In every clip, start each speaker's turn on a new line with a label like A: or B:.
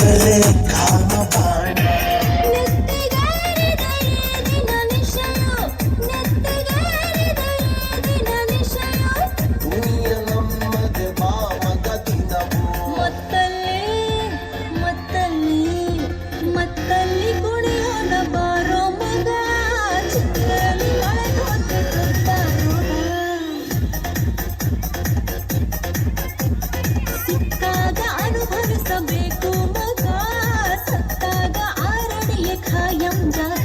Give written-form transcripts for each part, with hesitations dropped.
A: ಕರೆ ಕಾಮಬಾಣ ನೀಯ ನಮ್ಮದೆ ಭಾವದ ದಿನವು
B: ಮತ್ತಲ್ಲಿ ಕುಣಿಯೋಣ ಬಾರೋ ಮಗ ಚಿತ್ರಲಿ ಮಳೆದೋತೆ ಕೊಡ್ತಾರೋಣ ಸಿಕ್ಕಾಗ ಅನುಭವಿಸಬೇಕು ಮಗ ಸತ್ತಾಗ ಆರಡಿಯ ಖಾಯಂ ಜಾಗ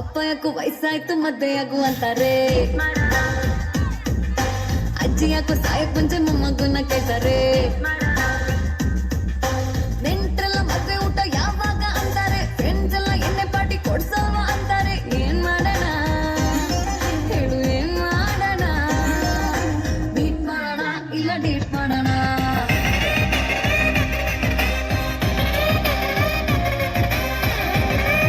B: ಅಪ್ಪ ಯಾಕೋ ವಯಸ್ಸಾಯ್ತು ಮದ್ವೆ ಆಗು ಅಂತಾರೆ ಅಜ್ಜಿ ಯಾಕೋ ಸಾಯಕ್ ಮುಂಚೆ ಮೊಮ್ಮಗುನ ಕೇಳ್ತಾರೆ